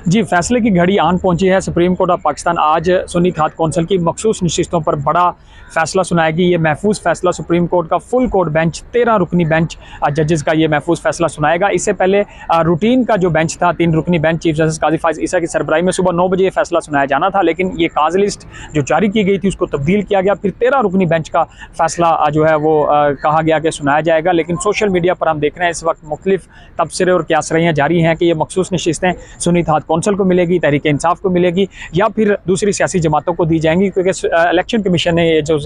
जी, फैसले की घड़ी आन पहुंची है। सुप्रीम कोर्ट ऑफ पाकिस्तान आज सुन्नी खात कौंसिल की मखसूस नशिस्तों पर बड़ा फैसला सुनाएगी। ये महफूज फैसला सुप्रीम कोर्ट का फुल कोर्ट बेंच 13 रुकनी बेंच जजेस का ये महफूज फैसला सुनाएगा। इससे पहले रूटीन का जो बेंच था 3 रुकनी बेंच चीफ जस्टिस काजी फाइज ईसा की सरबराही में सुबह 9 बजे ये फैसला सुनाया जाना था, लेकिन ये काज लिस्ट जो जारी की गई थी उसको तब्दील किया गया। फिर 13 रुकनी बेंच का फैसला जो है वो कहा गया कि सुनाया जाएगा। लेकिन सोशल मीडिया पर हम देख रहे हैं इस वक्त मुख्तलिफ तबसरे और क्यासरियाँ जारी हैं कि ये मखसूस नशिस्तें सुन्नी खात कौंसिल को मिलेगी, तहरीक इंसाफ को मिलेगी या फिर दूसरी सियासी जमातों को दी जाएंगी, क्योंकि इलेक्शन कमीशन ने ये जो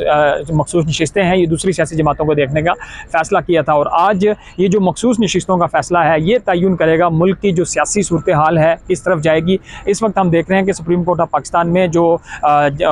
मखसूस नशिस्तें हैं ये दूसरी सियासी जमातों को देखने का फैसला किया था। और आज ये जो मखसूस नशिस्तों का फैसला है ये तयन करेगा मुल्क की जो सियासी सूरत हाल है किस तरफ जाएगी। इस वक्त हम देख रहे हैं कि सुप्रीम कोर्ट ऑफ पाकिस्तान में जो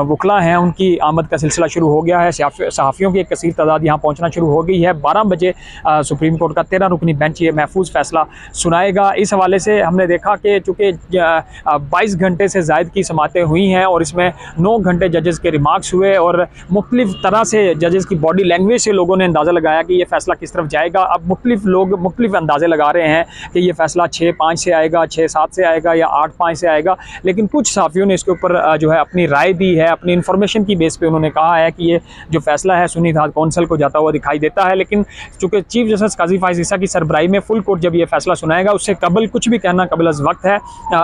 वकला हैं उनकी आमद का सिलसिला शुरू हो गया है। सहाफ़ियों की एक कसीर तादाद यहाँ पहुँचना शुरू हो गई है। 12 बजे सुप्रीम कोर्ट का 13 रुकनी बेंच ये महफूज फैसला सुनाएगा। इस हवाले से हमने देखा कि चूँकि 22 घंटे से ज़ायद की समातें हुई हैं और इसमें 9 घंटे जजेस के रिमार्क्स हुए और मुख्तलिफ तरह से जजेस की बॉडी लैंग्वेज से लोगों ने अंदाज़ा लगाया कि ये फ़ैसला किस तरफ जाएगा। अब मुख्तलिफ लोग मुख्तलिफ अंदाज़े लगा रहे हैं कि ये फ़ैसला 6-5 से आएगा, 6-7 से आएगा या 8-5 से आएगा। लेकिन कुछ सहाफ़ियों ने इसके ऊपर जो है अपनी राय दी है, अपनी इन्फॉर्मेशन की बेस पे उन्होंने कहा है कि ये जो फ़ैसला है सुन्नी खात कौंसिल को जाता हुआ दिखाई देता है। लेकिन चूँकि चीफ जस्टिस काजी फाइज ईसा की सरबराही में फुल कोर्ट जब ये फ़ैसला सुनाएगा उससे कबल कुछ भी कहना कबल अज़ वक्त है।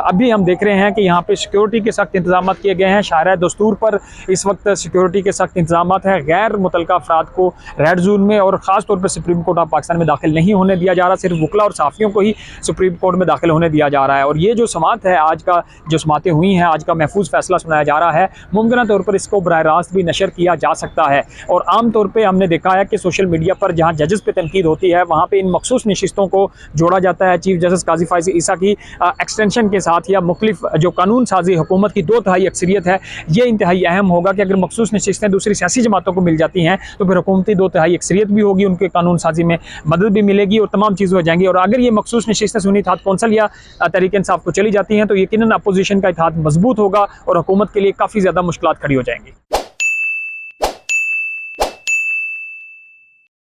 अभी हम देख रहे हैं कि यहाँ पे सिक्योरिटी के सख्त इंतजाम किए गए हैं। शाहराह दस्तूर पर इस वक्त सिक्योरिटी के सख्त इंतजाम हैं। गैर मुतलका अफराद को रेड जोन में और ख़ास तौर पर सुप्रीम कोर्ट ऑफ पाकिस्तान में दाखिल नहीं होने दिया जा रहा। सिर्फ वकला और सहाफ़ियों को ही सुप्रीम कोर्ट में दाखिल होने दिया जा रहा है। और ये जो समात है आज का जो समातें हुई हैं, आज का महफूज फैसला सुनाया जा रहा है, मुमकिन तौर पर इसको बराह रास्त भी नशर किया जा सकता है। और आम तौर पर हमने देखा है कि सोशल मीडिया पर जहाँ जजेस पे तनकीद होती है वहाँ पर इन मखसूस नशिस्तों को जोड़ा जाता है चीफ जस्टिस काजी फाइज ईसा की एक्सटेंशन के साथ या मुख्तलिफ जो कानून साजी हुकूमत की 2/3 अक्सरियत है। ये इंतहाई अहम होगा कि अगर मखसूस नशिस्तें दूसरी सियासी जमातों को मिल जाती हैं तो फिर हुकूमती 2/3 अक्सरियत भी होगी, उनके कानून साजी में मदद भी मिलेगी और तमाम चीज़ें हो जाएंगी। और अगर ये मखसूस नशिस्तें सुन्नी खात कौंसिल या तहरीक इंसाफ को चली जाती हैं तो यकीनन अपोजिशन का इत्तेहाद मजबूत होगा और हुकूमत के लिए काफ़ी ज़्यादा मुश्किलात खड़ी हो जाएंगी।